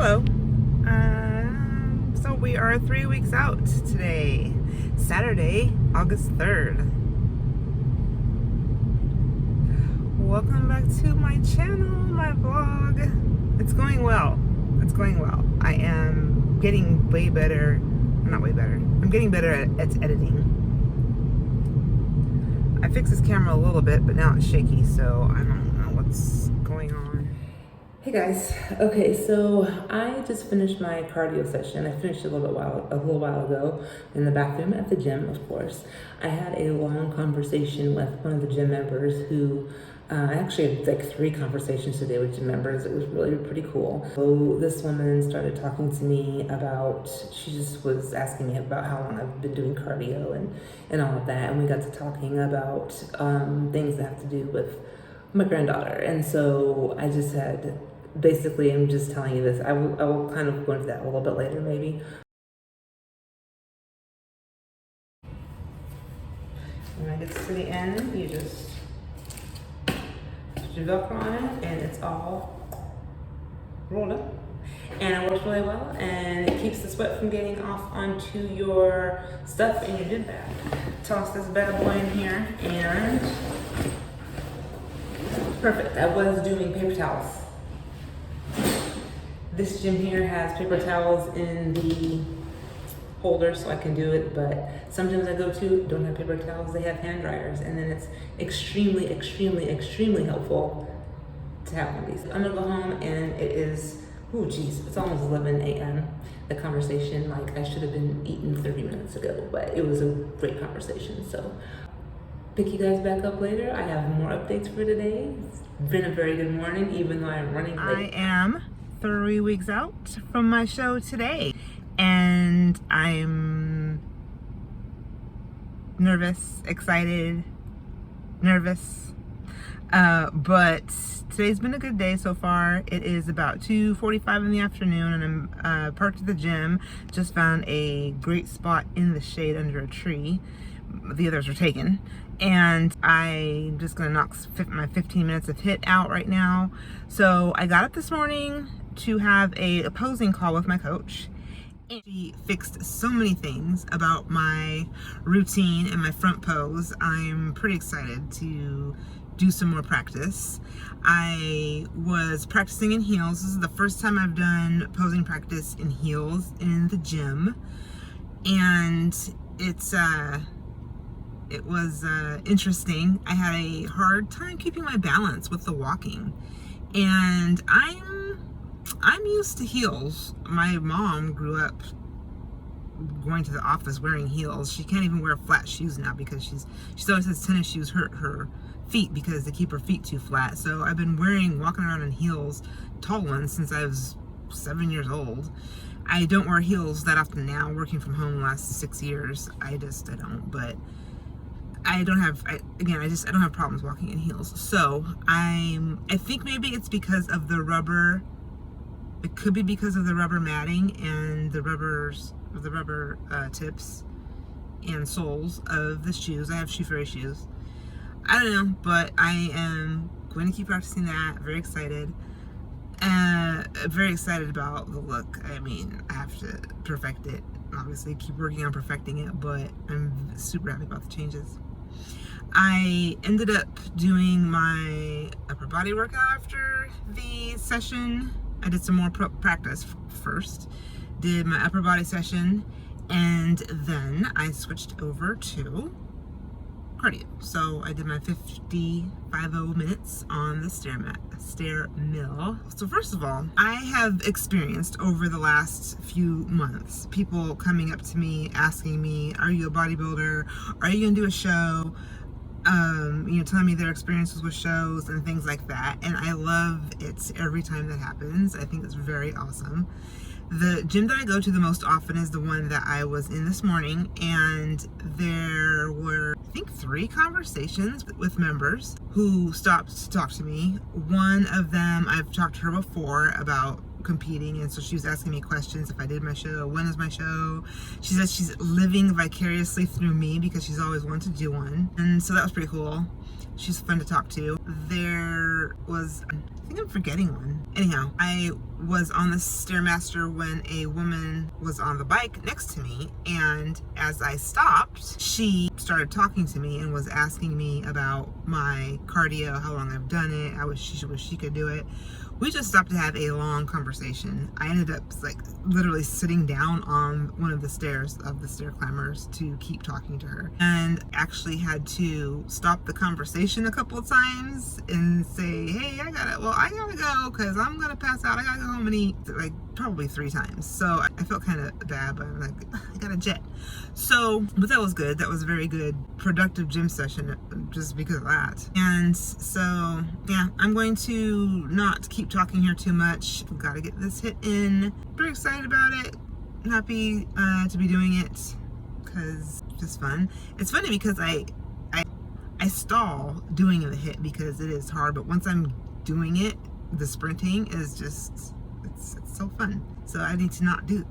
Hello. So we are 3 weeks out today, Saturday, August 3rd. Welcome back to my channel, my vlog. It's going well. It's going well. I am getting way better. Not way better. I'm getting better at editing. I fixed this camera a little bit, but now it's shaky, so I don't know what's going on. Hey guys, okay, so I just finished my cardio session. I finished it a little while ago in the bathroom at the gym, of course. I had a long conversation with one of the gym members who, I actually had like 3 conversations today with gym members. It was really pretty cool. So this woman started talking to me about, she just was asking me about how long I've been doing cardio and all of that. And we got to talking about things that have to do with my granddaughter. And so I just had, basically, I'm just telling you this. I will kind of go into that a little bit later, maybe. When I get to the end, you just put your Velcro on it, and it's all rolled up. And it works really well, and it keeps the sweat from getting off onto your stuff in your gym bag. Toss this bad boy in here, and perfect. I was doing paper towels. This gym here has paper towels in the holder, so I can do it, but sometimes I go to don't have paper towels, they have hand dryers, and then it's extremely, extremely, extremely helpful to have one of these. I'm gonna go home, and it is, oh geez, it's almost 11 a.m. The conversation, like I should have been eating 30 minutes ago, but it was a great conversation, so pick you guys back up later. I have more updates for today. It's been a very good morning, even though I'm running late. I am 3 weeks out from my show today, and I'm nervous, excited, nervous, but today's been a good day so far. It is about 2:45 in the afternoon, and I'm parked at the gym. Just found a great spot in the shade under a tree. The others are taken, and I'm just gonna knock my 15 minutes of HIIT out right now. So I got up this morning to have a opposing call with my coach, and she fixed so many things about my routine and my front pose. I'm pretty excited to do some more practice. I was practicing in heels. This is the first time I've done posing practice in heels in the gym, and it was interesting. I had a hard time keeping my balance with the walking, and I'm used to heels. My mom grew up going to the office wearing heels. She can't even wear flat shoes now because she always says tennis shoes hurt her feet because they keep her feet too flat. So I've been walking around in heels, tall ones, since I was 7 years old. I don't wear heels that often now, working from home the last 6 years. I don't, but I don't have problems walking in heels. So I think maybe it's because of the rubber. It could be because of the rubber matting and the rubber tips and soles of the shoes. I have shoe fairy shoes. I don't know, but I am going to keep practicing that. Very excited. Very excited about the look. I mean, I have to perfect it. Obviously, keep working on perfecting it, but I'm super happy about the changes. I ended up doing my upper body workout after the session. I did some more practice first, did my upper body session, and then I switched over to cardio. So I did my 50 minutes on the stair mill. So first of all, I have experienced over the last few months people coming up to me asking me, are you a bodybuilder? Are you gonna do a show? Telling me their experiences with shows and things like that. And I love it every time that happens. I think it's very awesome. The gym that I go to the most often is the one that I was in this morning, and there were, I think, 3 conversations with members who stopped to talk to me. One of them, I've talked to her before about competing, and so she was asking me questions if I did my show, when is my show. She says she's living vicariously through me because she's always wanted to do one, and so that was pretty cool. She's fun to talk to. There was, I think I'm forgetting one. Anyhow, I was on the Stairmaster when a woman was on the bike next to me, and as I stopped, she started talking to me and was asking me about my cardio, how long I've done it. I wish she could do it. We just stopped to have a long conversation. I ended up like literally sitting down on one of the stairs of the stair climbers to keep talking to her, and actually had to stop the conversation a couple of times and say, hey, I gotta go because I'm gonna pass out. I gotta go home and eat, like probably 3 times. So I felt kind of bad, but I'm like, I got a jet. So, but that was good. That was a very good, productive gym session just because of that. And so, yeah, I'm going to not keep talking here too much. We've got to get this hit in. Pretty excited about it. Happy to be doing it because it's just fun. It's funny because I stall doing the hit because it is hard, but once I'm doing it, the sprinting is just, it's so fun. So I need to not do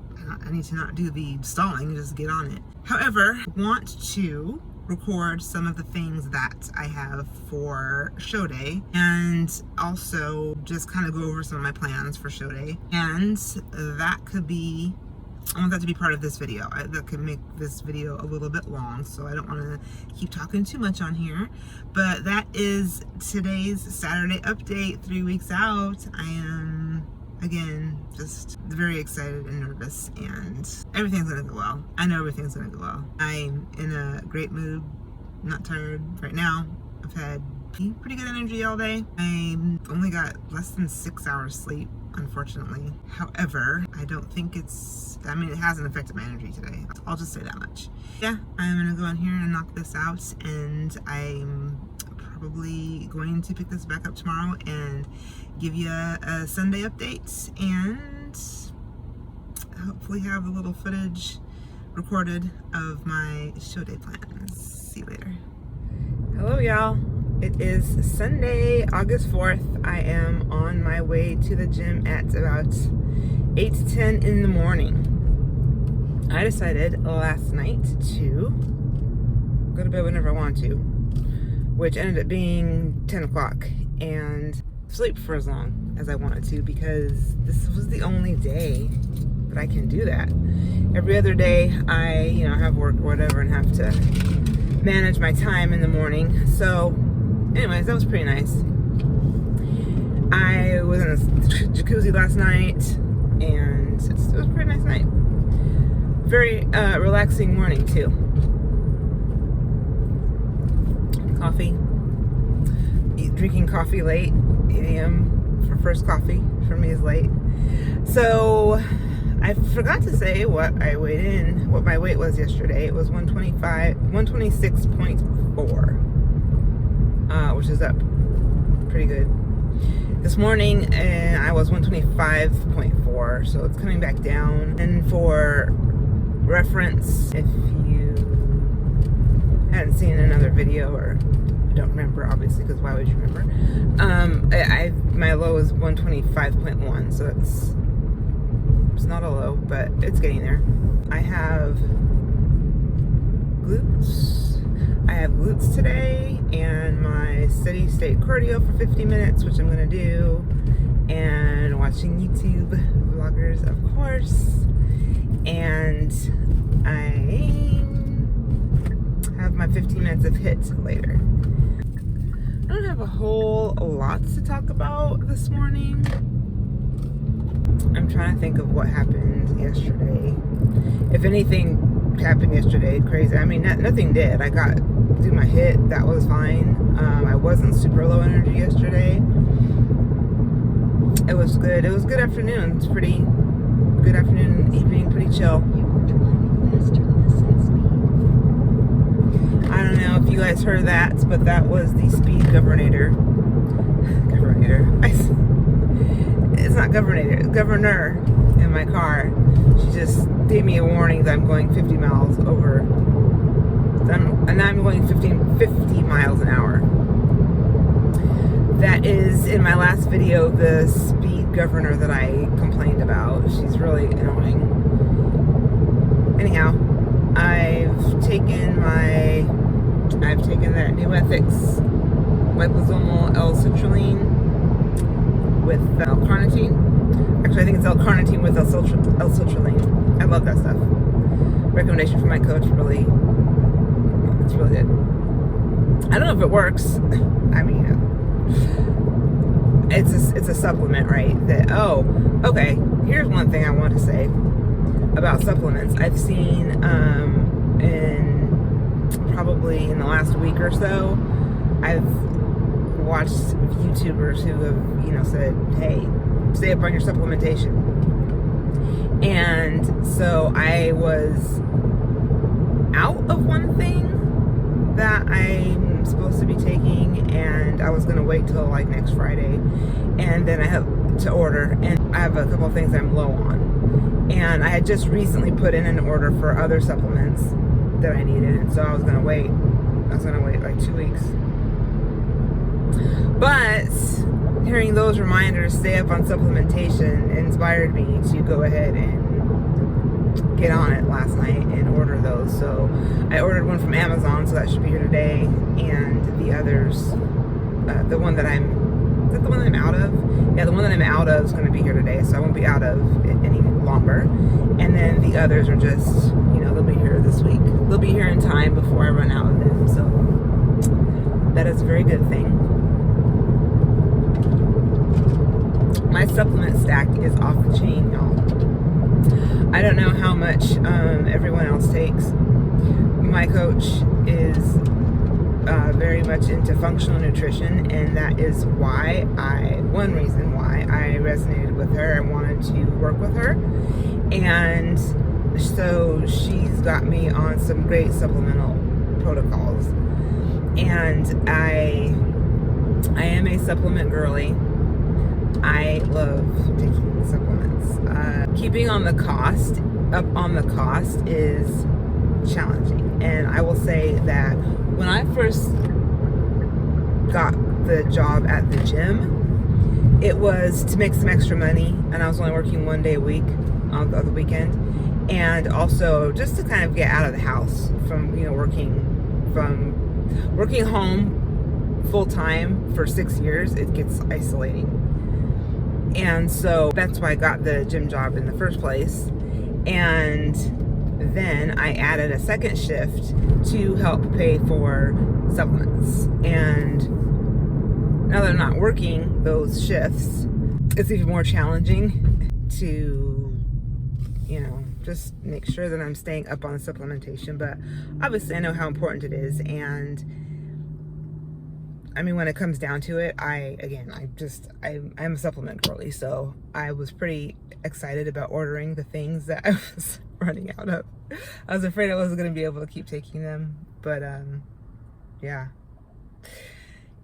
the stalling, just get on it. However, I want to record some of the things that I have for show day, and also just kind of go over some of my plans for show day. And that could be, I want that to be part of this video. That could make this video a little bit long, so I don't want to keep talking too much on here. But that is today's Saturday update, 3 weeks out. I am, again, just very excited and nervous, and everything's gonna go well. I know everything's gonna go well. I'm in a great mood, not tired right now. I've had pretty good energy all day. I only got less than 6 hours sleep, unfortunately. However, I don't think it hasn't affected my energy today. I'll just say that much. Yeah, I'm gonna go in here and knock this out, and I'm probably going to pick this back up tomorrow and give you a Sunday update, and hopefully have a little footage recorded of my show day plans. See you later. Hello, y'all. It is Sunday, August 4th. I am on my way to the gym at about 8 to 10 in the morning. I decided last night to go to bed whenever I want to, which ended up being 10 o'clock, and sleep for as long as I wanted to, because this was the only day that I can do that. Every other day I, have work or whatever and have to manage my time in the morning. So anyways, that was pretty nice. I was in a jacuzzi last night, and it was a pretty nice night. Very relaxing morning too. Coffee. Drinking coffee late. 8 a.m. for first coffee for me is late. So I forgot to say what my weight was yesterday. It was 126.4, which is up pretty good. This morning I was 125.4, so it's coming back down. And for reference, if you hadn't seen another video or don't remember, obviously, because why would you remember? My low is 125.1, so it's not a low, but it's getting there. I have glutes today, and my steady state cardio for 50 minutes, which I'm gonna do, and watching YouTube vloggers, of course. And I have my 15 minutes of HIIT later. I don't have a whole lot to talk about this morning. I'm trying to think of what happened yesterday. If anything happened yesterday, crazy. I mean, nothing did. I got through my HIIT. That was fine. I wasn't super low energy yesterday. It was good. It was a good afternoon. It's pretty good afternoon, evening, pretty chill. I don't know if you guys heard that, but that was the speed governor. It's not governor in my car. She just gave me a warning that I'm going 50 miles over. And I'm going 50 miles an hour. That is, in my last video, the speed governor that I complained about. She's really annoying. Anyhow, I've taken that new ethics liposomal L-citrulline with L-carnitine. Actually, I think it's L-carnitine with L-citrulline. I love that stuff. Recommendation from my coach. Really, it's really good. I don't know if it works. I mean, it's a supplement, right? That, oh, okay. Here's one thing I want to say about supplements. I've seen probably in the last week or so, I've watched YouTubers who have, said, hey, stay up on your supplementation. And so I was out of one thing that I'm supposed to be taking, and I was going to wait till like next Friday, and then I have to order, and I have a couple of things I'm low on, and I had just recently put in an order for other supplements that I needed, and so I was going to wait like 2 weeks. But hearing those reminders, stay up on supplementation, inspired me to go ahead and get on it last night and order those. So I ordered one from Amazon, so that should be here today, and the others, the one that I'm out of? Yeah, the one that I'm out of is going to be here today, so I won't be out of it any longer. And then the others are just, they'll be here this week. They'll be here in time before I run out of them, so that is a very good thing. My supplement stack is off the chain, y'all. I don't know how much everyone else takes. My coach is very much into functional nutrition, and that is one reason why I resonated with her and wanted to work with her. And so she's got me on some great supplemental protocols. And I am a supplement girly. I love taking supplements. Keeping up on the cost is challenging. And I will say that when I first got the job at the gym, it was to make some extra money, and I was only working 1 day a week on the other weekend, and also just to kind of get out of the house from working home full time for 6 years. It gets isolating. And so that's why I got the gym job in the first place. And then I added a second shift to help pay for supplements. And now that I'm not working those shifts, it's even more challenging to, just make sure that I'm staying up on the supplementation. But obviously I know how important it is. And I mean, when it comes down to it, I'm a supplement girly, so I was pretty excited about ordering the things that I was running out of. I was afraid I wasn't going to be able to keep taking them, but yeah.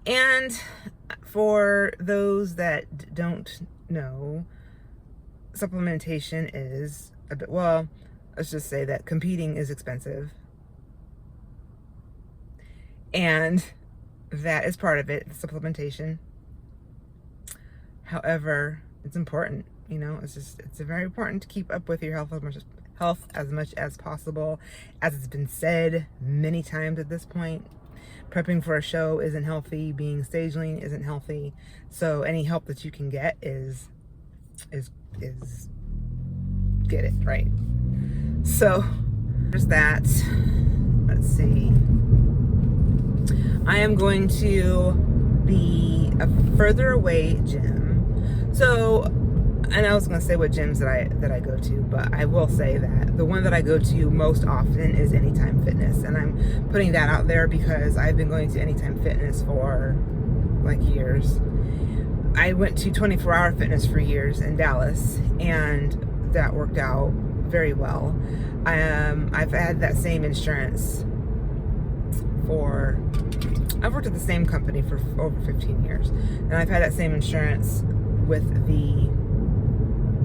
And for those that don't know, supplementation is let's just say that competing is expensive. And that is part of it, the supplementation. However, it's important, it's very important to keep up with your health as much as possible. As it's been said many times at this point, prepping for a show isn't healthy, being stage lean isn't healthy. So any help that you can get is get it, right? So there's that. Let's see. I am going to be a further away gym. So, and I was going to say what gyms that I go to, but I will say that the one that I go to most often is Anytime Fitness. And I'm putting that out there because I've been going to Anytime Fitness for like years. I went to 24-hour fitness for years in Dallas, and that worked out very well. I've had that same insurance I've worked at the same company for over 15 years, and I've had that same insurance with the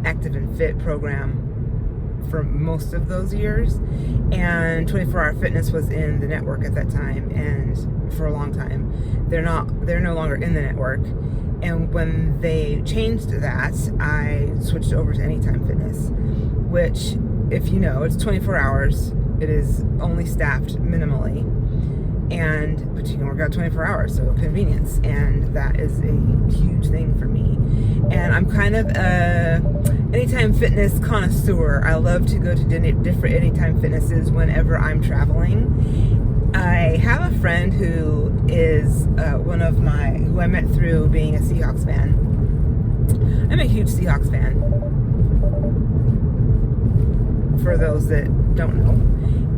Active and Fit program for most of those years. And 24-hour fitness was in the network at that time, and for a long time. They're no longer in the network. And when they changed that, I switched over to Anytime Fitness, which, if you know, it's 24 hours. It is only staffed minimally. but you can work out 24 hours, so convenience, and that is a huge thing for me. And I'm kind of a anytime fitness connoisseur. I love to go to different anytime fitnesses whenever I'm traveling. I have a friend who is who I met through being a Seahawks fan. I'm a huge Seahawks fan, for those that don't know.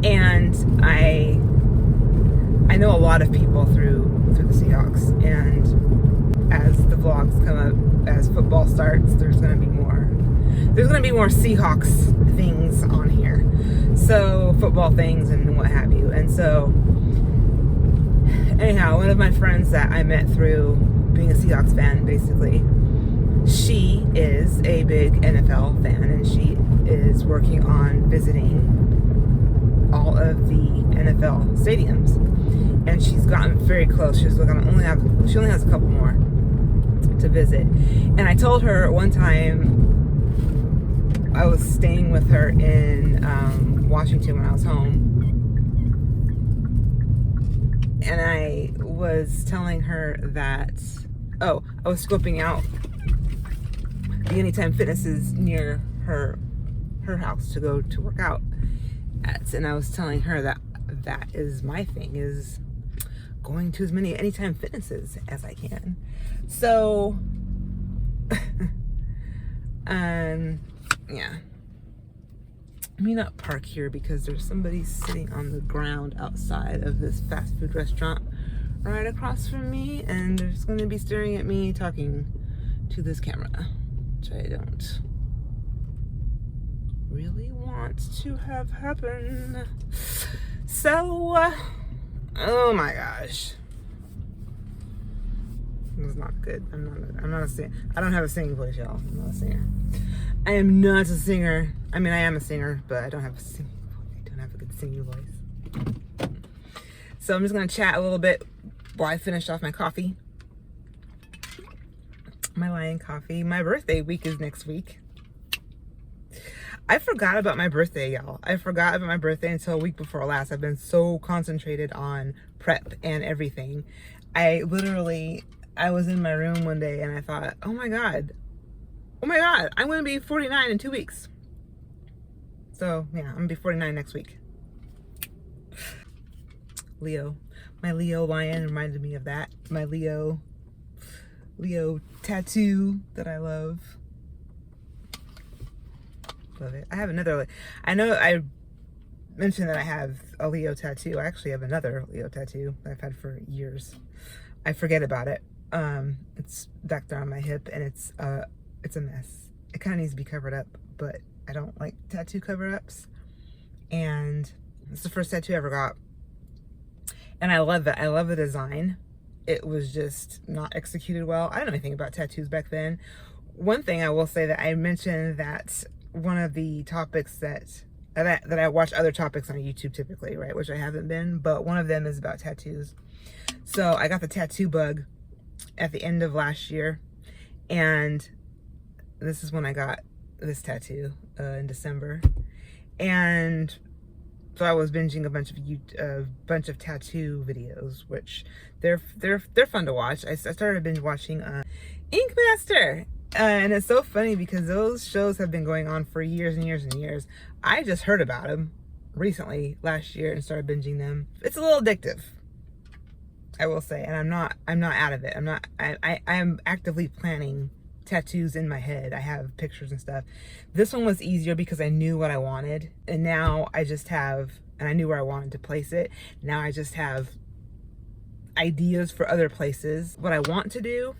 And I know a lot of people through the Seahawks, and as the vlogs come up, as football starts, there's gonna be more Seahawks things on here, so football things and what have you. And so anyhow, one of my friends that I met through being a Seahawks fan, basically, she is a big NFL fan, and she is working on visiting all of the NFL stadiums, and she's gotten very close. She only has a couple more to visit. And I told her one time, I was staying with her in Washington when I was home, and I was telling her that I was scoping out the Anytime Fitnesses near her house to go to work out at, and I was telling her that is my thing, is going to as many Anytime Fitnesses as I can. So yeah, let me not park here because there's somebody sitting on the ground outside of this fast food restaurant right across from me, and they're just going to be staring at me talking to this camera, which I don't really want to have happen. So oh my gosh, it's not good. I'm not a singer. I don't have a singing voice, y'all. I'm not a singer. I am not a singer. I mean, I am a singer, but I don't have a good singing voice. So I'm just gonna chat a little bit while I finish off my coffee. My Lion coffee. My birthday week is next week. I forgot about my birthday, y'all. I forgot about my birthday until a week before last. I've been so concentrated on prep and everything. I was in my room one day and I thought, oh my God, I'm gonna be 49 in 2 weeks. So yeah, I'm gonna be 49 next week. Leo. My Leo lion reminded me of that. My Leo tattoo that I love. Love it. I have another, I know I mentioned that I have a Leo tattoo. I actually have another Leo tattoo that I've had for years. I forget about it. It's back there on my hip, and it's a mess. It kind of needs to be covered up, but I don't like tattoo cover-ups. And it's the first tattoo I ever got. And I love it. I love the design. It was just not executed well. I don't know anything about tattoos back then. One thing I will say, that I mentioned that one of the topics that I watch other topics on YouTube typically, right? Which I haven't been, but one of them is about tattoos. So I got the tattoo bug at the end of last year, and this is when I got this tattoo in December. And so I was binging a bunch of tattoo videos, which they're fun to watch. I started binge watching Ink Master. And it's so funny because those shows have been going on for years and years and years. I just heard about them recently last year and started binging them. It's a little addictive, I will say, and I'm not out of it. I am actively planning tattoos in my head. I have pictures and stuff. This one was easier because I knew what I wanted, and now I just have, and I knew where I wanted to place it. Now I just have ideas for other places. What I want to do,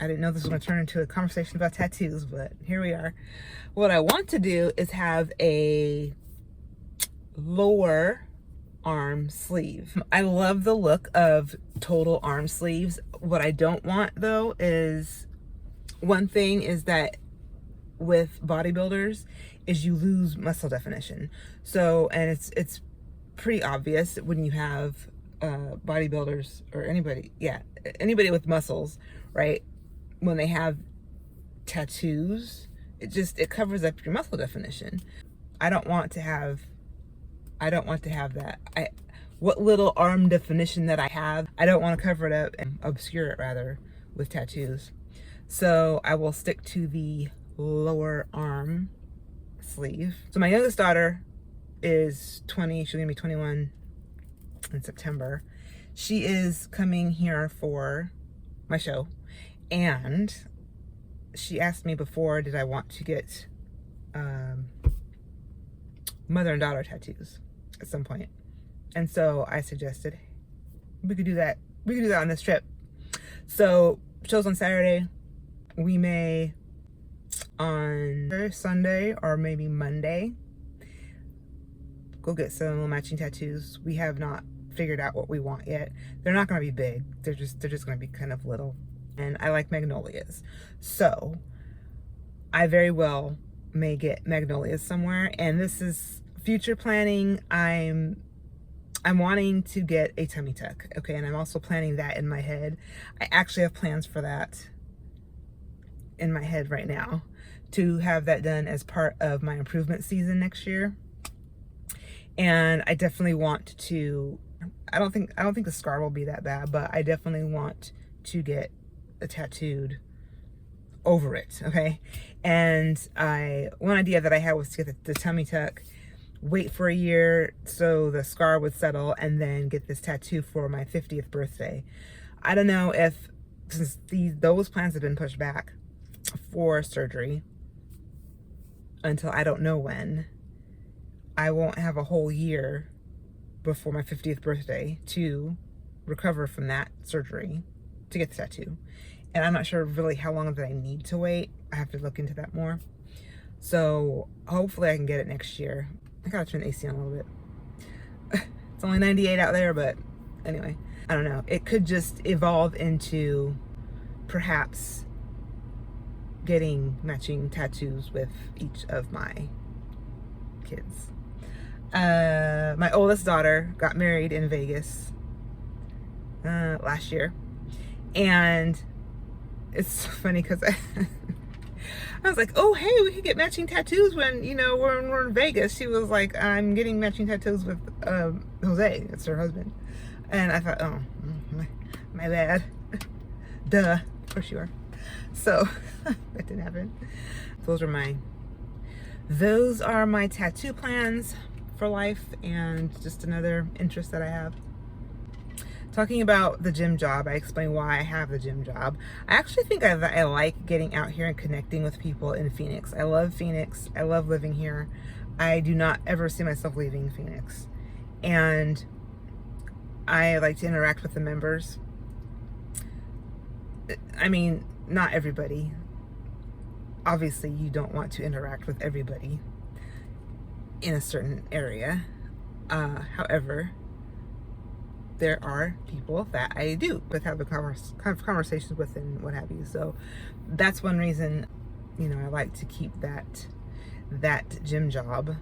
I didn't know this was going to turn into a conversation about tattoos, but here we are. What I want to do is have a lower arm sleeve. I love the look of total arm sleeves. What I don't want though is, one thing is that with bodybuilders is you lose muscle definition. So, and it's pretty obvious when you have bodybuilders or anybody with muscles, right? When they have tattoos, it covers up your muscle definition. I don't want to have that. what little arm definition that I have. I don't want to cover it up and obscure it rather with tattoos. So I will stick to the lower arm sleeve. So my youngest daughter is 20, she's gonna be 21 in September. She is coming here for my show, and she asked me before, did I want to get mother and daughter tattoos at some point. And so I suggested we could do that. We could do that on this trip. So show's on Saturday. We may on Sunday or maybe Monday go get some matching tattoos. We have not figured out what we want yet. They're not going to be big. They're just going to be kind of little. And I like magnolias. So I very well may get magnolias somewhere. And this is future planning. I'm wanting to get a tummy tuck. Okay. And I'm also planning that in my head. I actually have plans for that in my head right now, to have that done as part of my improvement season next year. And I definitely want to, I don't think the scar will be that bad, but I definitely want to get a tattooed over it. Okay. And one idea that I had was to get the tummy tuck, wait for a year so the scar would settle, and then get this tattoo for my 50th birthday. I don't know if, since those plans have been pushed back for surgery until I don't know when, I won't have a whole year before my 50th birthday to recover from that surgery to get the tattoo. And I'm not sure really how long that I need to wait. I have to look into that more. So hopefully I can get it next year. I gotta turn the AC on a little bit. It's only 98 out there, but anyway, I don't know. It could just evolve into perhaps getting matching tattoos with each of my kids. My oldest daughter got married in Vegas last year, and it's so funny because I was like, oh hey, we could get matching tattoos when, you know, we're in Vegas. She was like, I'm getting matching tattoos with Jose, it's her husband. And I thought, oh, my bad. Duh, of course you are. So that didn't happen. Those are my tattoo plans for life, and just another interest that I have. Talking about the gym job, I explained why I have the gym job. I actually think I like getting out here and connecting with people in Phoenix. I love Phoenix. I love living here. I do not ever see myself leaving Phoenix. And I like to interact with the members. I mean, not everybody. Obviously, you don't want to interact with everybody in a certain area. However, there are people that I do have conversations with and what have you. So that's one reason, you know, I like to keep that gym job.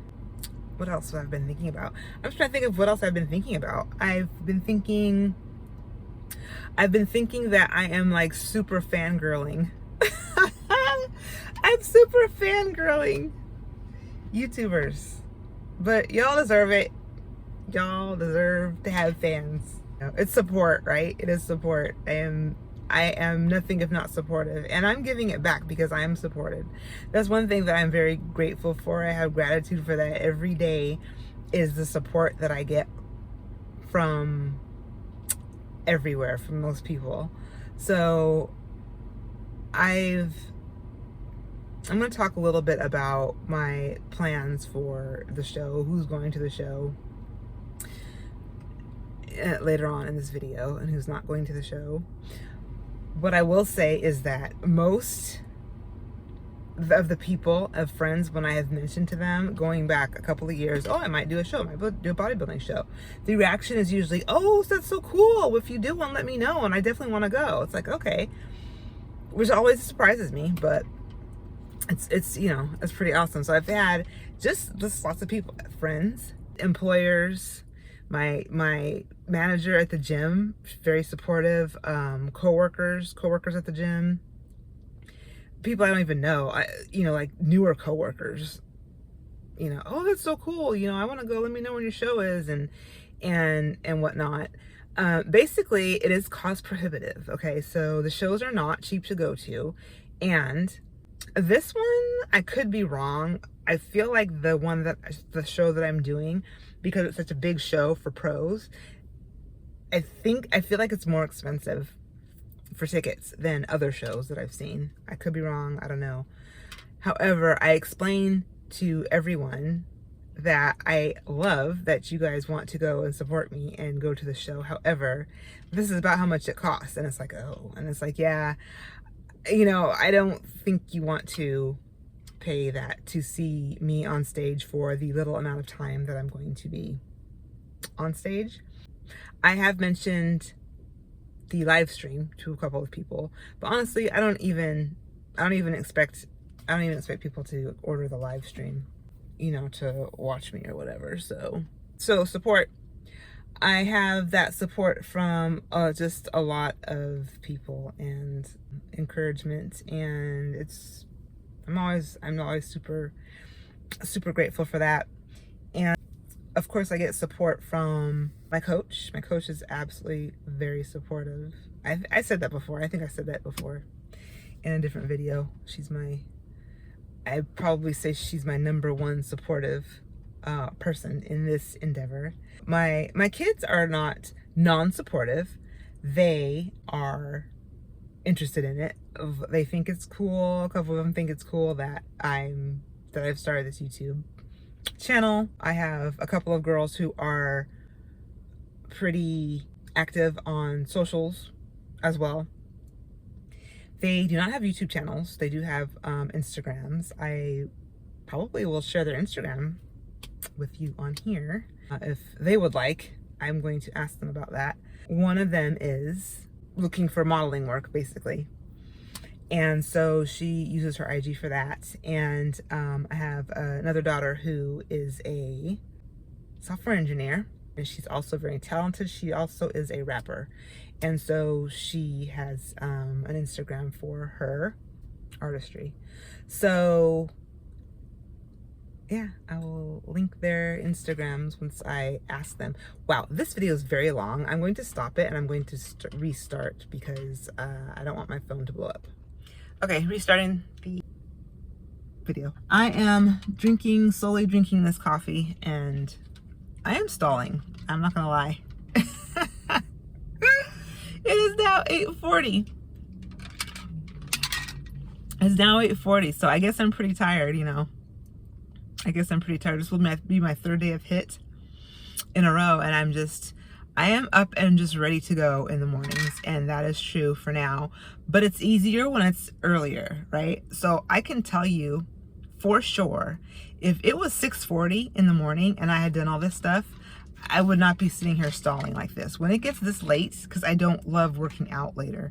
What else have I been thinking about? I'm just trying to think of what else I've been thinking about. I've been thinking that I am like super fangirling. I'm super fangirling YouTubers, but y'all deserve it. Y'all deserve to have fans. It's support, right? It is support. I am nothing if not supportive, and I'm giving it back because I am supported. That's one thing that I'm very grateful for. I have gratitude for that every day, is the support that I get from everywhere, from most people. So I'm going to talk a little bit about my plans for the show, who's going to the show later on in this video, and who's not going to the show. What I will say is that most of the people, of friends, when I have mentioned to them going back a couple of years, oh, I might do a show, I might do a bodybuilding show, the reaction is usually, oh, that's so cool, if you do one, let me know, and I definitely want to go. It's like, okay, which always surprises me, but it's you know, it's pretty awesome. So I've had just lots of people, friends, employers, my manager at the gym, very supportive, coworkers at the gym, people I don't even know, you know, like newer coworkers, you know, oh, that's so cool, you know, I want to go, let me know when your show is. And and whatnot. Basically, it is cost prohibitive. Okay, so the shows are not cheap to go to, and this one, I could be wrong. I feel like the show that I'm doing, because it's such a big show for pros, I feel like it's more expensive for tickets than other shows that I've seen. I could be wrong, I don't know. However, I explain to everyone that I love that you guys want to go and support me and go to the show. However, this is about how much it costs. And it's like, oh, and it's like, yeah, you know, I don't think you want to pay that to see me on stage for the little amount of time that I'm going to be on stage. I have mentioned the live stream to a couple of people, but honestly, I don't even expect people to order the live stream, you know, to watch me or whatever. So support. I have that support from just a lot of people and encouragement, and I'm always super grateful for that. And of course, I get support from my coach. My coach is absolutely very supportive. I said that before. I think I said that before in a different video. I'd probably say she's my #1 supportive person in this endeavor. My kids are not non-supportive. They are interested in it. They think it's cool. A couple of them think it's cool that I've started this YouTube channel. I have a couple of girls who are pretty active on socials as well. They do not have YouTube channels. They do have Instagrams. I probably will share their Instagram with you on here if they would like. I'm going to ask them about that. One of them is looking for modeling work, basically. And so she uses her IG for that. And I have another daughter who is a software engineer, and she's also very talented. She also is a rapper. And so she has an Instagram for her artistry. So yeah, I will link their Instagrams once I ask them. Wow, this video is very long. I'm going to stop it and I'm going to restart because I don't want my phone to blow up. Okay, restarting the video. I am slowly drinking this coffee, and I am stalling. I'm not gonna lie. It is now 8:40. It's now 8:40, so I guess I'm pretty tired, you know. I guess I'm pretty tired. This will be my 3rd day of HIIT in a row, and I am up and just ready to go in the mornings, and that is true for now. But it's easier when it's earlier, right? So I can tell you for sure, if it was 6:40 in the morning and I had done all this stuff, I would not be sitting here stalling like this. When it gets this late, because I don't love working out later,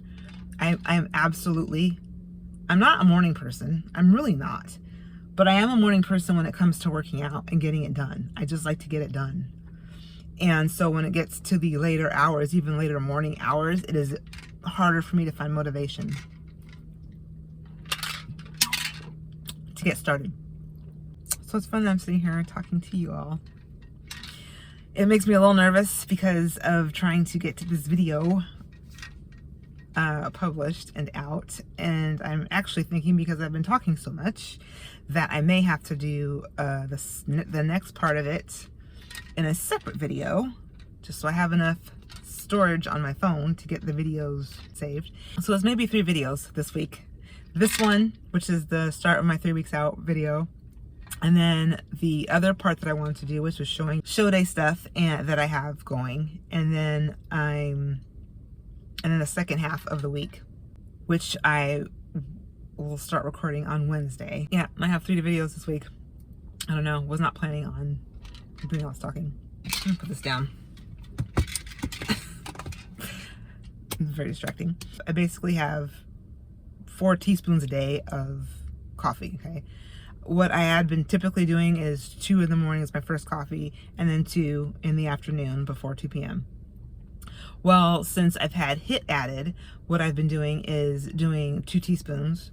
I'm not a morning person. I'm really not. But I am a morning person when it comes to working out and getting it done. I just like to get it done. And so when it gets to the later hours, even later morning hours, it is harder for me to find motivation to get started. So it's fun that I'm sitting here talking to you all. It makes me a little nervous because of trying to get to this video published and out. And I'm actually thinking, because I've been talking so much, that I may have to do the next part of it in a separate video, just so I have enough storage on my phone to get the videos saved. So there's maybe 3 videos this week. This one, which is the start of my 3 weeks out video, and then the other part that I wanted to do, which was showing show day stuff that I have going, and then the second half of the week, which I will start recording on Wednesday. Yeah, I have 3 videos this week. I don't know, was not planning on doing all this talking. I'm gonna put this down. It's very distracting. I basically have 4 teaspoons a day of coffee, okay? What I had been typically doing is 2 in the morning is my first coffee, and then 2 in the afternoon before 2 p.m. Well, since I've had HIIT added, what I've been doing is doing 2 teaspoons,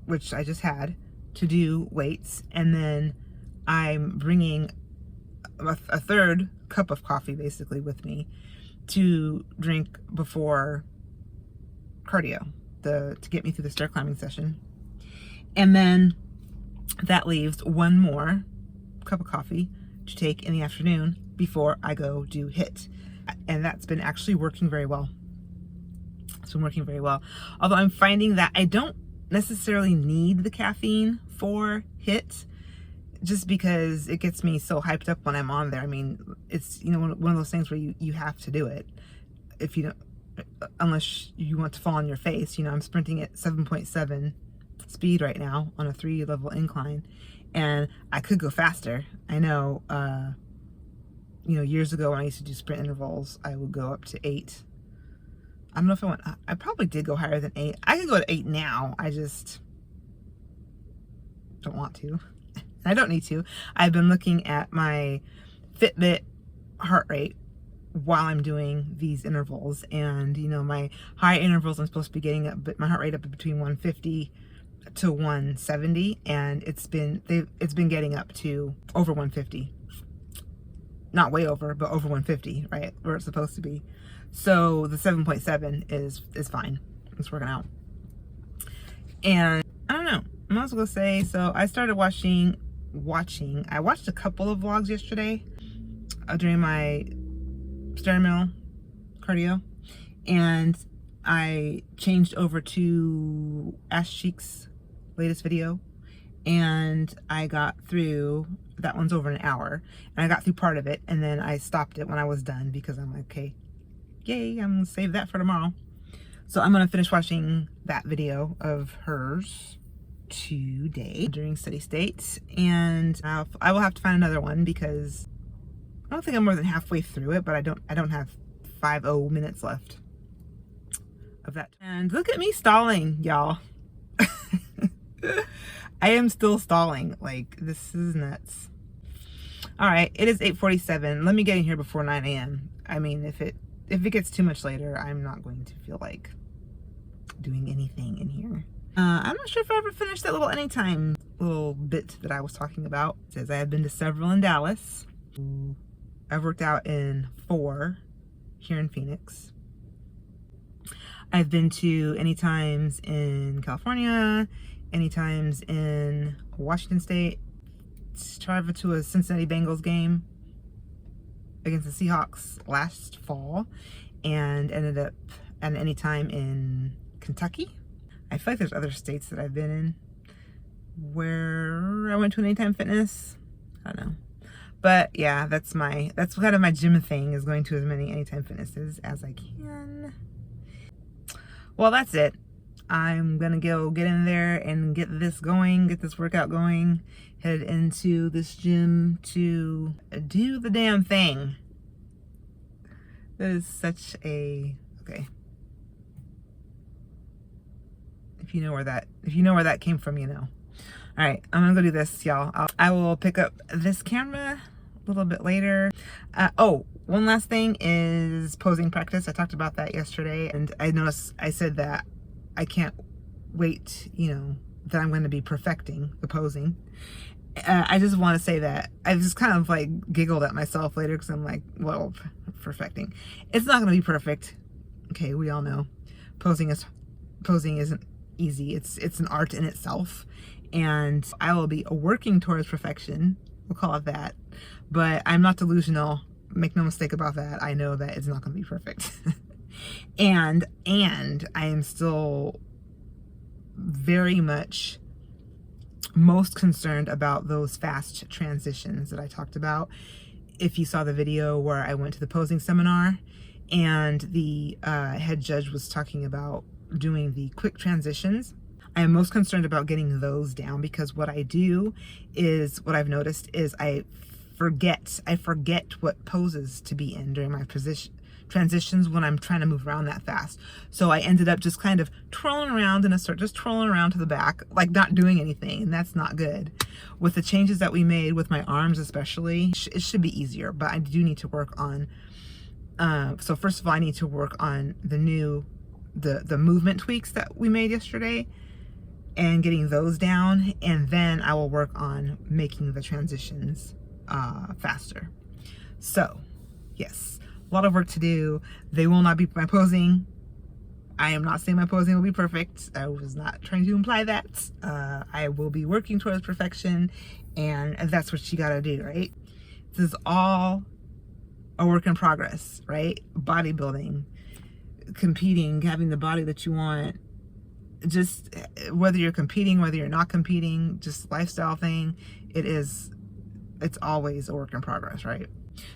which I just had, to do weights, and then I'm bringing a third cup of coffee basically with me to drink before cardio, to get me through the stair climbing session. And then that leaves one more cup of coffee to take in the afternoon before I go do HIIT. And that's been actually working very well. It's been working very well. Although I'm finding that I don't necessarily need the caffeine for HIIT, just because it gets me so hyped up when I'm on there. I mean, it's, you know, one of those things where you have to do it. If you don't, unless you want to fall on your face. You know, I'm sprinting at 7.7 speed right now on a 3-level incline, and I could go faster. I know, you know, years ago when I used to do sprint intervals, I would go up to 8. I don't know if I probably did go higher than 8. I could go to 8 now. I just don't want to. I don't need to. I've been looking at my Fitbit heart rate while I'm doing these intervals, and you know, my high intervals I'm supposed to be getting up, but my heart rate up between 150 to 170, and it's been getting up to over 150. Not way over, but over 150, right where it's supposed to be. So the 7.7 is fine. It's working out. And I don't know, I'm also gonna say, so I started watching. I watched a couple of vlogs yesterday during my stair mill cardio, and I changed over to Ash Cheek's latest video, and I got through, that one's over an hour, and I got through part of it, and then I stopped it when I was done because I'm like, okay, yay, I'm gonna save that for tomorrow. So I'm gonna finish watching that video of hers today during steady state, and I will have to find another one because I don't think I'm more than halfway through it, but I don't have 50 minutes left of that. And look at me stalling, y'all. I am still stalling. Like, this is nuts. All right, it is 8:47. Let me get in here before 9 a.m. I mean, if it gets too much later, I'm not going to feel like doing anything in here. I'm not sure if I ever finished that little anytime little bit that I was talking about. It says I have been to several in Dallas. I've worked out in 4 here in Phoenix. I've been to anytimes in California, anytimes in Washington State, traveled to a Cincinnati Bengals game against the Seahawks last fall, and ended up at an anytime in Kentucky. I feel like there's other states that I've been in where I went to an Anytime Fitness. I don't know. But yeah, that's kind of my gym thing, is going to as many Anytime Fitnesses as I can. Well, that's it. I'm gonna go get in there and get this going, get this workout going, head into this gym to do the damn thing. That is such a, okay. If you know where that came from, you know. All right, I'm gonna go do this, y'all. I will pick up this camera a little bit later. Oh, one last thing is posing practice. I talked about that yesterday, and I noticed I said that I can't wait, you know, that I'm going to be perfecting the posing. I just want to say that I just kind of like giggled at myself later because I'm like, well, perfecting. It's not going to be perfect. Okay, we all know posing isn't easy. It's an art in itself, and I will be working towards perfection. We'll call it that. But I'm not delusional. Make no mistake about that. I know that it's not going to be perfect. and I am still very much most concerned about those fast transitions that I talked about. If you saw the video where I went to the posing seminar and the head judge was talking about doing the quick transitions, I am most concerned about getting those down, because what I do is, what I've noticed is I forget what poses to be in during my transitions when I'm trying to move around that fast. So I ended up just kind of twirling around in a circle, just twirling around to the back, like not doing anything, and that's not good. With the changes that we made with my arms especially, it should be easier, but I do need to work on, so first of all, I need to work on the movement tweaks that we made yesterday and getting those down, and then I will work on making the transitions faster. So, yes, a lot of work to do. They will not be my posing. I am not saying my posing will be perfect. I was not trying to imply that. I will be working towards perfection, and that's what you gotta do, right? This is all a work in progress, right? Bodybuilding, competing, having the body that you want, just whether you're competing, whether you're not competing, just lifestyle thing, it's always a work in progress, right?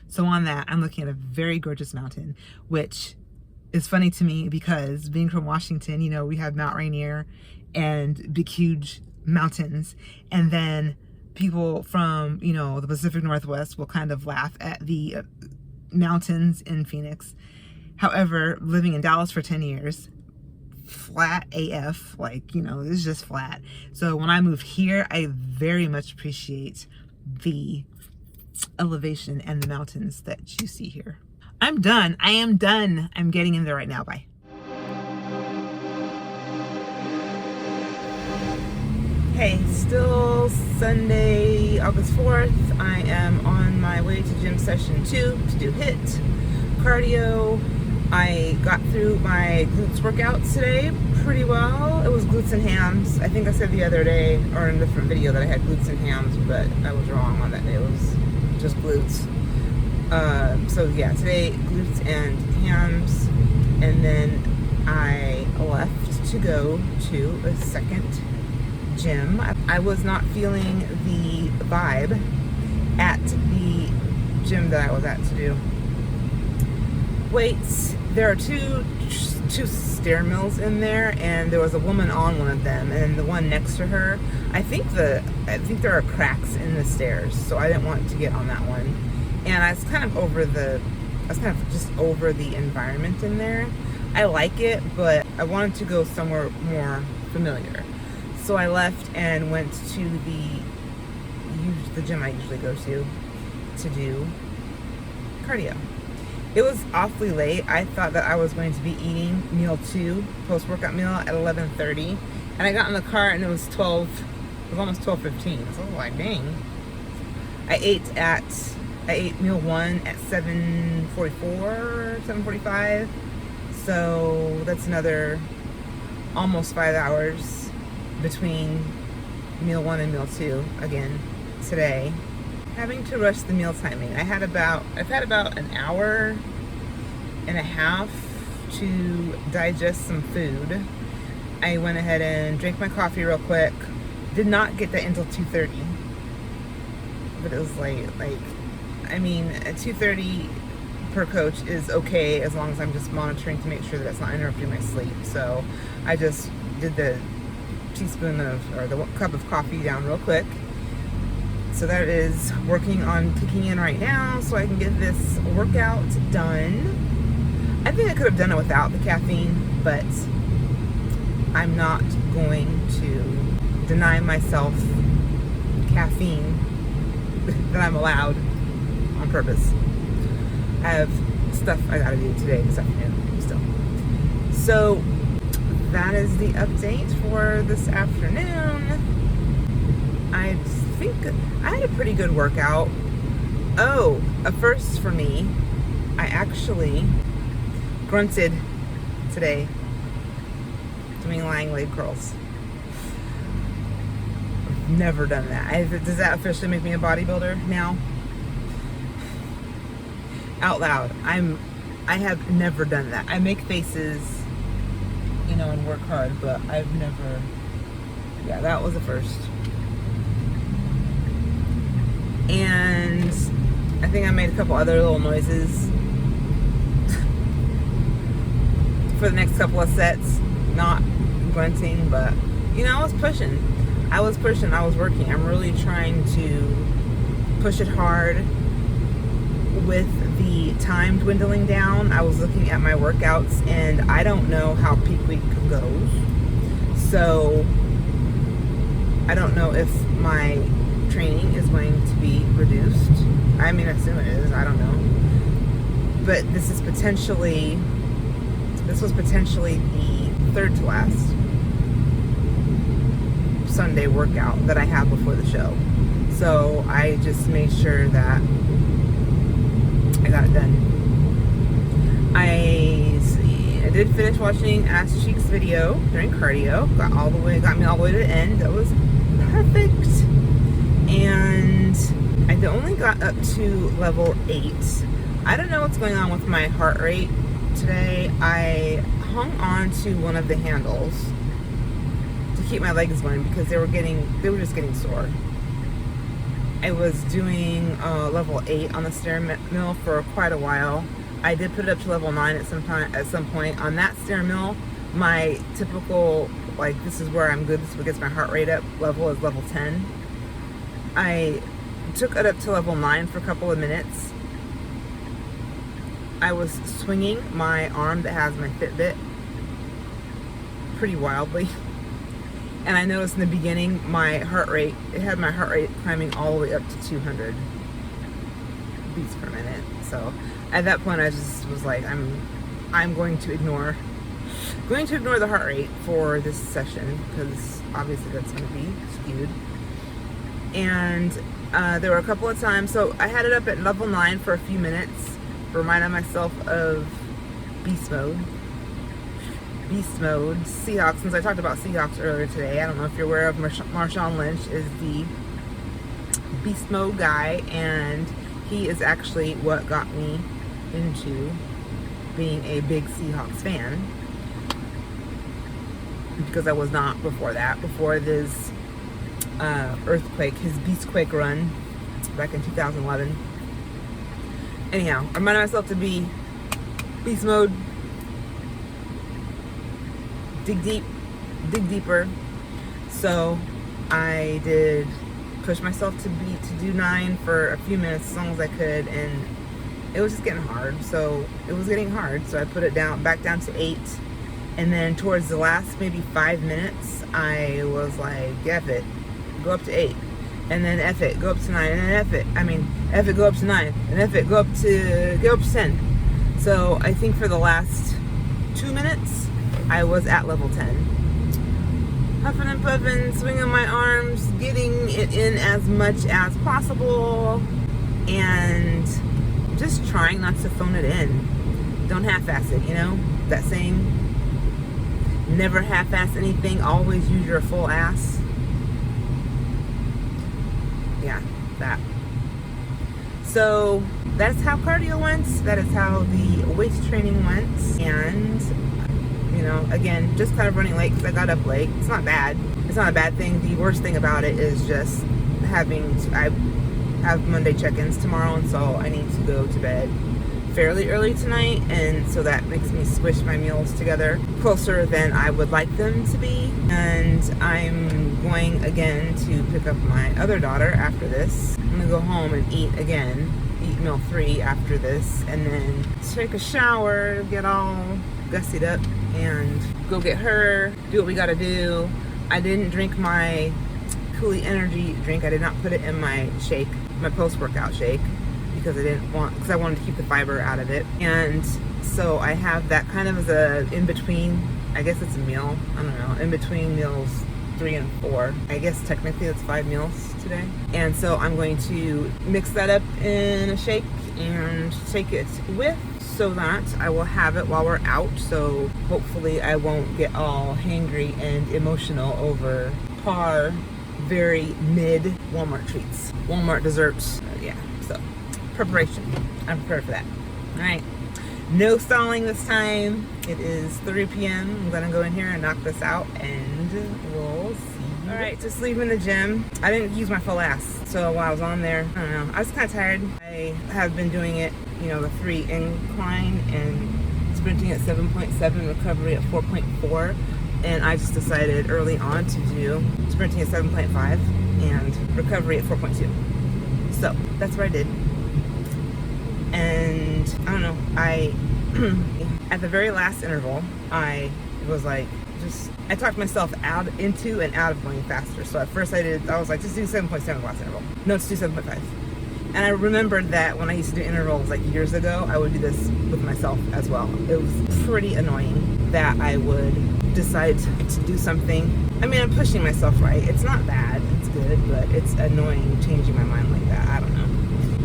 So on that, I'm looking at a very gorgeous mountain, which is funny to me because being from Washington, you know, we have Mount Rainier and big, huge mountains. And then people from, you know, the Pacific Northwest will kind of laugh at the mountains in Phoenix. However, living in Dallas for 10 years, flat AF, like, you know, it's just flat. So when I moved here, I very much appreciate the elevation and the mountains that you see here. I'm done. I am done. I'm getting in there right now. Bye. Hey, still Sunday, August 4th. I am on my way to gym session 2 to do HIIT cardio. I got through my glutes workouts today pretty well. It was glutes and hams. I think I said the other day or in a different video that I had glutes and hams, but I was wrong on that day. It was just glutes. So yeah, today glutes and hams, and then I left to go to a second gym. I was not feeling the vibe at the gym that I was at to do weights. There are two stair mills in there, and there was a woman on one of them, and the one next to her, I think there are cracks in the stairs, so I didn't want to get on that one. And I was kind of just over the environment in there. I like it, but I wanted to go somewhere more familiar. So I left and went to the gym I usually go to do cardio. It was awfully late. I thought that I was going to be eating meal 2, post-workout meal at 11:30. And I got in the car and it was almost 12:15. So I was like, dang. I ate meal 1 at 7:44, 7:45. So that's another almost 5 hours between meal 1 and meal 2 again today. Having to rush the meal timing. I've had about an hour and a half to digest some food. I went ahead and drank my coffee real quick. Did not get that until 2:30. But it was late. I mean, at 2:30 per coach is okay as long as I'm just monitoring to make sure that it's not interrupting my sleep. So I just did the the cup of coffee down real quick. So that is working on kicking in right now so I can get this workout done. I think I could have done it without the caffeine, but I'm not going to deny myself caffeine that I'm allowed on purpose. I have stuff I gotta do today, this afternoon, still. So that is the update for this afternoon. I think I had a pretty good workout. Oh, a first for me. I actually grunted today doing lying leg curls. I've never done that. Does that officially make me a bodybuilder now? Out loud. I have never done that. I make faces, you know, and work hard, but I've never, yeah, that was a first. And I think I made a couple other little noises for the next couple of sets. Not grunting, but, you know, I was pushing. I was working. I'm really trying to push it hard. With the time dwindling down, I was looking at my workouts, and I don't know how peak week goes. So I don't know if my training is going to be reduced. I mean, I assume it is. I don't know. But this was potentially the third to last Sunday workout that I have before the show. So I just made sure that I got it done. I did finish watching Ass Cheeks video during cardio. Got me all the way to the end. That was perfect. And I only got up to level 8. I don't know what's going on with my heart rate today. I hung on to one of the handles to keep my legs going because they were just getting sore. I was doing level 8 on the stair mill for quite a while. I did put it up to level 9 at some point. On that stair mill, my typical, like, this is where I'm good, this is what gets my heart rate up level, is level 10. I took it up to level 9 for a couple of minutes. I was swinging my arm that has my Fitbit pretty wildly. And I noticed in the beginning, my heart rate climbing all the way up to 200 beats per minute. So at that point, I just was like, I'm going to ignore the heart rate for this session, because obviously that's going to be skewed. And there were a couple of times, so I had it up at level 9 for a few minutes, reminding myself of beast mode, Seahawks. Since I talked about Seahawks earlier today, I don't know if you're aware of Marshawn Lynch is the beast mode guy, and he is actually what got me into being a big Seahawks fan, because I was not before that. Before this earthquake, his Beastquake run back in 2011. Anyhow, I reminded myself to be beast mode, dig deep, dig deeper. So I did push myself to do 9 for a few minutes, as long as I could, and it was just getting hard. So it was getting hard, so I put it back down to 8. And then towards the last maybe 5 minutes, I was like, F it, go up to 8. And then F it, go up to 9. And then F it, go up to 9. And F it, go up to 10. So I think for the last 2 minutes, I was at level 10. Huffing and puffing, swinging my arms, getting it in as much as possible, and just trying not to phone it in. Don't half-ass it, you know? That saying, never half-ass anything, always use your full ass. Yeah, that. So that's how cardio went. That is how the weight training went. And, you know, again, just kind of running late because I got up late. It's not bad. It's not a bad thing. The worst thing about it is just I have Monday check-ins tomorrow, and so I need to go to bed fairly early tonight, and so that makes me squish my meals together closer than I would like them to be. And I'm going again to pick up my other daughter after this. I'm gonna go home and eat meal 3 after this, and then take a shower, get all gussied up, and go get her, do what we gotta do. I didn't drink my Kaale energy drink. I did not put it in my shake, my post-workout shake, because I wanted to keep the fiber out of it. And so I have that kind of as a in-between, I guess it's a meal, I don't know, in between meals 3 and 4. I guess technically it's 5 meals today. And so I'm going to mix that up in a shake and take it with, so that I will have it while we're out. So hopefully I won't get all hangry and emotional over very mid Walmart treats, Walmart desserts. Yeah, so preparation. I'm prepared for that. All right, no stalling this time. It is 3 p.m. I'm gonna go in here and knock this out, and we'll see. All right, just leaving the gym. I didn't use my full ass, so while I was on there, I don't know, I was kind of tired. I have been doing it, you know, the 3 incline and sprinting at 7.7, recovery at 4.4. And I just decided early on to do sprinting at 7.5 and recovery at 4.2. So that's what I did. And I don't know, at the very last interval, I was like, I talked myself into and out of going faster. So at first I was like, just do 7.7 last interval. No, let's do 7.5. And I remembered that when I used to do intervals like years ago, I would do this with myself as well. It was pretty annoying that I would decide to do something. I mean, I'm pushing myself, right? It's not bad, it's good, but it's annoying changing my mind like that. I don't know.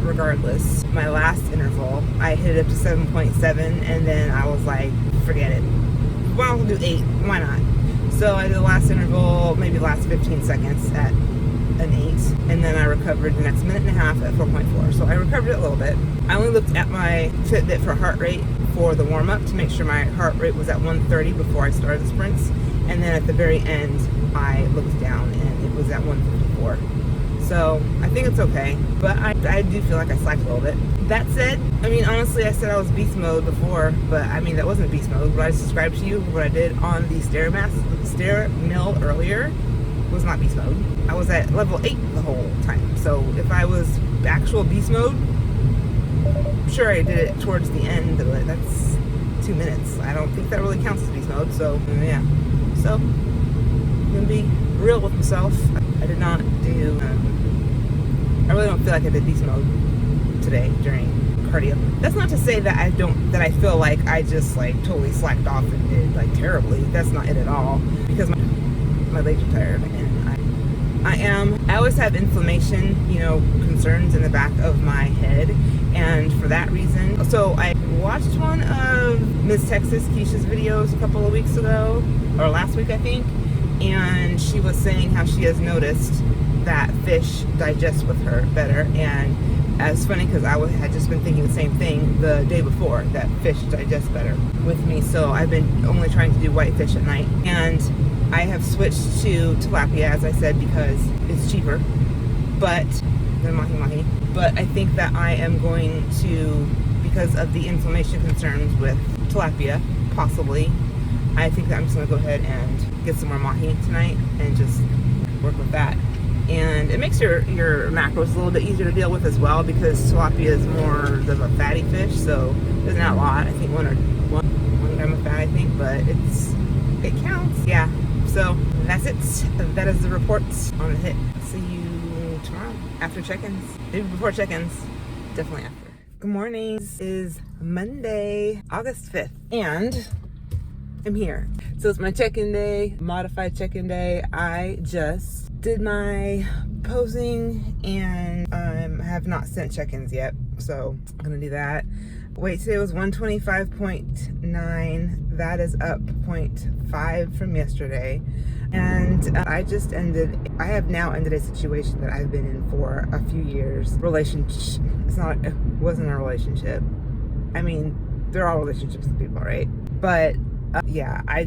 regardless. My last interval, I hit it up to 7.7, and then I was like, forget it. Well, I'll do 8. Why not? So I did the last interval, maybe the last 15 seconds at an 8, and then I recovered the next minute and a half at 4.4. So I recovered it a little bit. I only looked at my Fitbit for heart rate for the warm-up to make sure my heart rate was at 130 before I started the sprints, and then at the very end I looked down and it was at 154. So I think it's okay, but I do feel like I slacked a little bit. That said, I mean, honestly, I said I was beast mode before, but I mean, that wasn't beast mode. What I described to you, what I did on the stair mill earlier, was not beast mode. I was at level 8 the whole time. So if I was actual beast mode, sure, I did it towards the end, but that's 2 minutes. I don't think that really counts as beast mode. So yeah, so I'm gonna be real with myself. I did not do. I really don't feel like I did beast mode today during cardio. That's not to say that I feel like I just like totally slacked off and did like terribly. That's not it at all, because my legs are tired, and I always have inflammation, concerns in the back of my head, and for that reason. So I watched one of Miss Texas Keisha's videos a couple of weeks ago, or last week I think, and she was saying how she has noticed that fish digest with her better. And it's funny because I had just been thinking the same thing the day before, that fish digest better with me. So I've been only trying to do whitefish at night, and I have switched to tilapia, as I said, because it's cheaper than mahi-mahi. But I think that I am going to, because of the inflammation concerns with tilapia, possibly, I think that I'm just going to go ahead and get some more mahi tonight and just work with that. And it makes your macros a little bit easier to deal with as well, because tilapia is more of a fatty fish, so there's not a lot. I think one gram of fat, I think, but it counts. Yeah. So that's it. That is the reports on the hit. See you tomorrow after check-ins. Maybe before check-ins. Definitely after. Good morning. This is Monday, August 5th, and I'm here. So it's my check-in day, modified check-in day. I just did my posing and have not sent check-ins yet, so I'm gonna do that. Weight today was 125.9. That is up 0.5 from yesterday. And I have now ended a situation that I've been in for a few years. It wasn't a relationship. I mean, they're all relationships with people, right? But yeah, I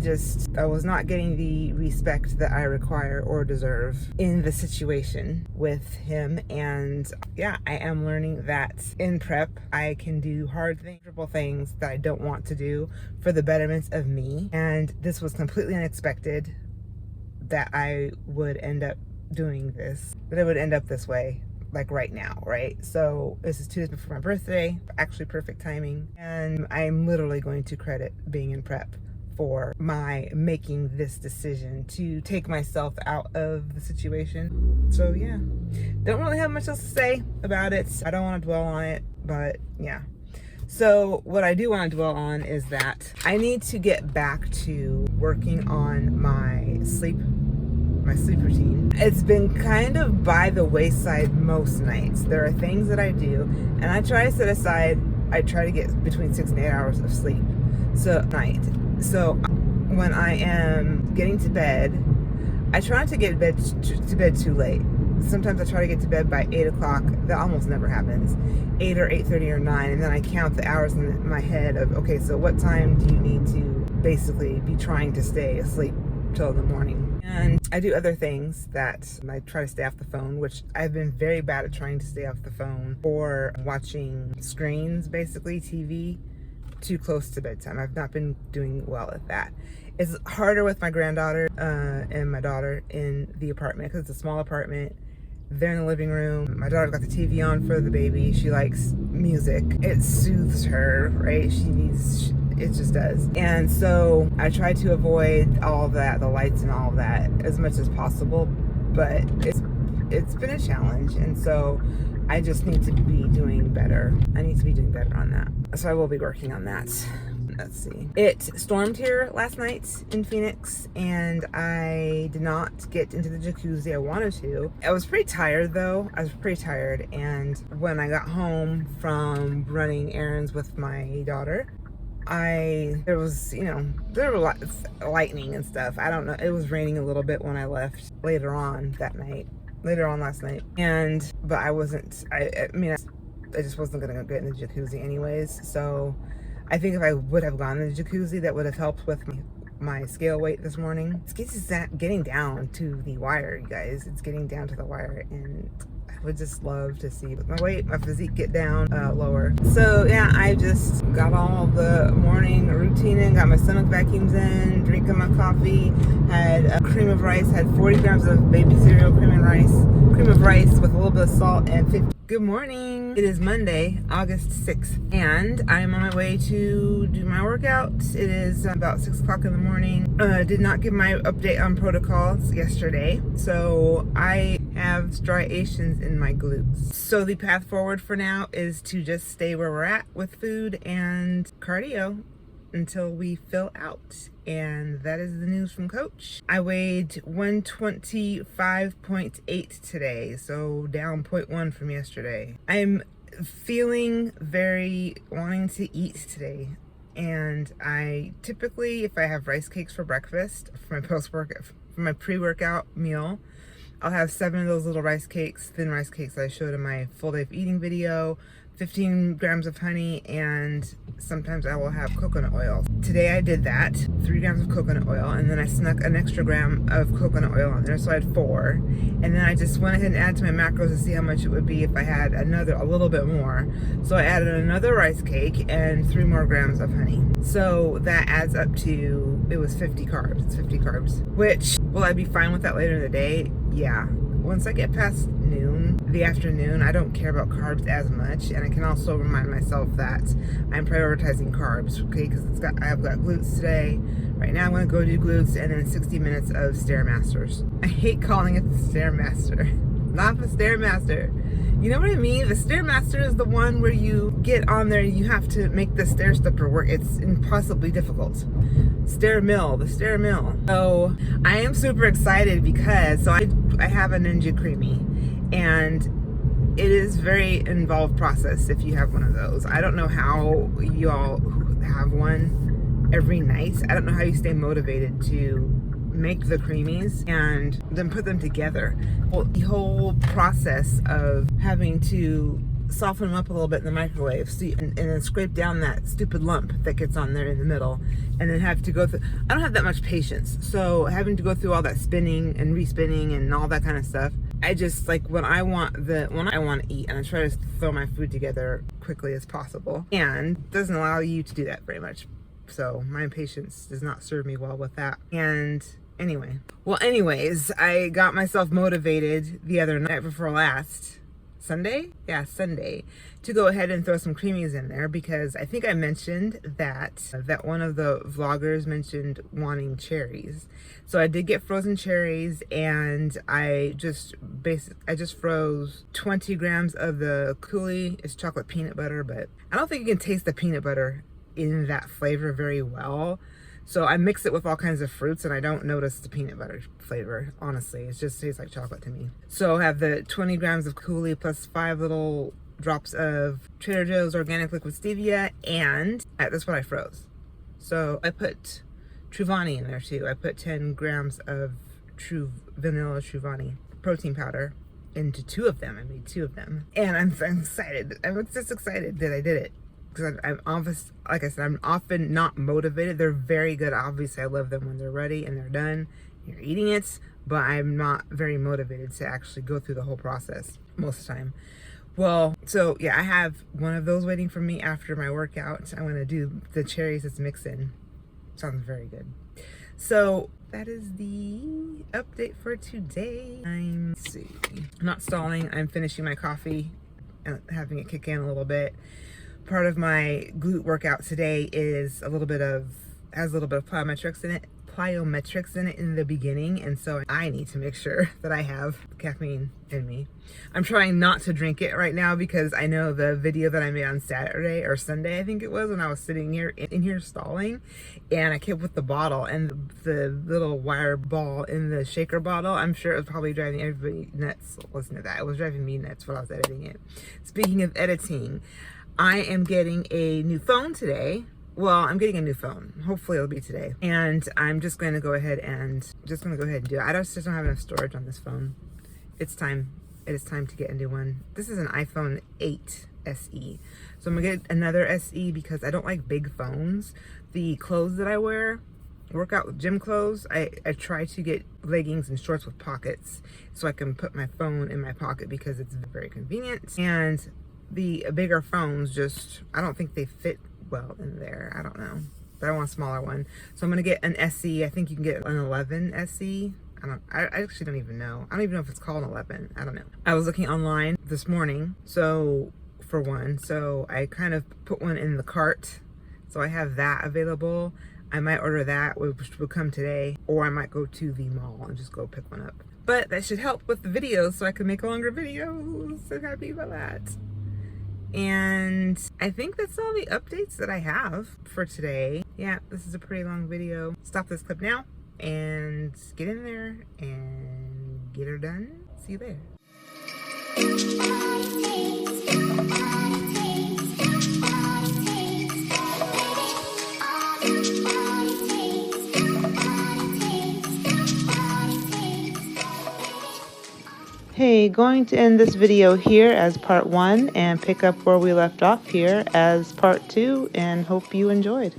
was not getting the respect that I require or deserve in the situation with him. And yeah, I am learning that in prep, I can do hard things that I don't want to do for the betterment of me. And this was completely unexpected that I would end up doing this, that it would end up this way, like right now, right? So this is 2 days before my birthday, actually perfect timing. And I'm literally going to credit being in prep for my making this decision to take myself out of the situation. So yeah, don't really have much else to say about it. I don't want to dwell on it, but yeah. So what I do want to dwell on is that I need to get back to working on my sleep routine. It's been kind of by the wayside most nights. There are things that I do, and I try to set aside, I try to get between 6 and 8 hours of sleep at night. So when I am getting to bed, I try not to get to bed too late. Sometimes I try to get to bed by 8 o'clock. That almost never happens. 8 or 8:30 or 9, and then I count the hours in my head of, okay, so what time do you need to basically be trying to stay asleep till the morning? And I do other things that I try to stay off the phone, which I've been very bad at trying to stay off the phone, or watching screens, basically TV, too close to bedtime. I've not been doing well at that. It's harder with my granddaughter and my daughter in the apartment, because it's a small apartment. They're in the living room. My daughter's got the TV on for the baby. She likes music. It soothes her, right? It just does. And so I try to avoid all of that, the lights and all of that, as much as possible, but it's been a challenge. And so I just need to be doing better. I need to be doing better on that. So I will be working on that. let's see. It stormed here last night in Phoenix, and I did not get into the jacuzzi I wanted to. I was pretty tired though. I was pretty tired, and when I got home from running errands with my daughter, there was, you know, there were lightning and stuff. I don't know. It was raining a little bit when I left later on last night. But I wasn't, I mean, I just wasn't going to get in the jacuzzi anyways. So I think if I would have gone in the jacuzzi, that would have helped with my scale weight this morning. It's getting down to the wire, you guys. It's getting down to the wire, and I would just love to see my physique get down lower. So yeah, I just got all the morning routine in, got my stomach vacuums in, drinking my coffee, had a cream of rice, had 40 grams of baby cereal cream of rice with a little bit of salt and 50. Good morning. It is Monday, August 6th, and I'm on my way to do my workout. It is about 6 o'clock in the morning. Did not give my update on protocols yesterday, so I have striations in my glutes. So the path forward for now is to just stay where we're at with food and cardio until we fill out. And that is the news from Coach. I weighed 125.8 today, so down 0.1 from yesterday. I'm feeling very wanting to eat today. And I typically, if I have rice cakes for breakfast, for my pre-workout meal, I'll have 7 of those little rice cakes, thin rice cakes I showed in my full day of eating video, 15 grams of honey, and sometimes I will have coconut oil. Today I did that, 3 grams of coconut oil, and then I snuck an extra gram of coconut oil on there, so I had 4. And then I just went ahead and added to my macros to see how much it would be if I had a little bit more. So I added another rice cake and 3 more grams of honey. So that adds up to, it was 50 carbs. It's 50 carbs. Which, will I be fine with that later in the day? Yeah. Once I get past the afternoon, I don't care about carbs as much, and I can also remind myself that I'm prioritizing carbs, okay, because I've got glutes today. Right now I'm going to go do glutes and then 60 minutes of Stairmasters. I hate calling it the Stairmaster. Not the Stairmaster. You know what I mean? The Stairmaster is the one where you get on there and you have to make the stair stepper work. It's impossibly difficult. The stair mill. So I am super excited because I have a Ninja Creamy, and it is very involved process if you have one of those. I don't know how you all have one every night. I don't know how you stay motivated to make the creamies and then put them together. Well, the whole process of having to soften them up a little bit in the microwave, and then scrape down that stupid lump that gets on there in the middle, and then have to go through. I don't have that much patience, so having to go through all that spinning and respinning and all that kind of stuff. I just like when I want to eat, and I try to throw my food together quickly as possible, and it doesn't allow you to do that very much. So my patience does not serve me well with that. And anyways, I got myself motivated the other night before last. Sunday, to go ahead and throw some creamies in there, because I think I mentioned that one of the vloggers mentioned wanting cherries. So I did get frozen cherries, and I just froze 20 grams of the Kaale. It's chocolate peanut butter, but I don't think you can taste the peanut butter in that flavor very well. So I mix it with all kinds of fruits, and I don't notice the peanut butter flavor, honestly. It just tastes like chocolate to me. So I have the 20 grams of Kaale plus 5 little drops of Trader Joe's organic liquid stevia, and that's what I froze. So I put Truvani in there too. I put 10 grams of vanilla Truvani protein powder into 2 of them. I made 2 of them. And I'm excited. I'm just excited that I did it. Because I'm often not motivated. They're very good. Obviously, I love them when they're ready and they're done. You're eating it, but I'm not very motivated to actually go through the whole process most of the time. Well, so yeah, I have one of those waiting for me after my workout. I'm going to do the cherries that's mixed in. Sounds very good. So that is the update for today. I'm not stalling. I'm finishing my coffee and having it kick in a little bit. Part of my glute workout today is has a little bit of plyometrics in it. plyometrics in it in the beginning, and so I need to make sure that I have caffeine in me. I'm trying not to drink it right now because I know the video that I made on Saturday or Sunday, I think it was, when I was sitting here in here stalling, and I kept with the bottle and the little wire ball in the shaker bottle. I'm sure it was probably driving everybody nuts. Listen to that. It was driving me nuts while I was editing it. Speaking of editing, I am getting a new phone today. Well, I'm getting a new phone. Hopefully it'll be today. And I'm just going to go ahead and do it. I just don't have enough storage on this phone. It's time. It is time to get a new one. This is an iPhone 8 SE. So I'm gonna get another SE because I don't like big phones. The clothes that I wear, workout gym clothes, I try to get leggings and shorts with pockets so I can put my phone in my pocket because it's very convenient. And the bigger phones just, I don't think they fit well in there. I don't know, but I want a smaller one. So I'm gonna get an SE. I think you can get an 11 SE. I actually don't even know. I don't even know if it's called an 11. I don't know. I was looking online this morning, so for one, so I kind of put one in the cart. So I have that available. I might order that, which will come today, or I might go to the mall and just go pick one up. But that should help with the videos so I can make longer videos. So happy about that. And I think that's all the updates that I have for today. Yeah, this is a pretty long video. Stop this clip now and get in there and get her done. See you there. Hey, going to end this video here as part 1 and pick up where we left off here as part 2, and hope you enjoyed.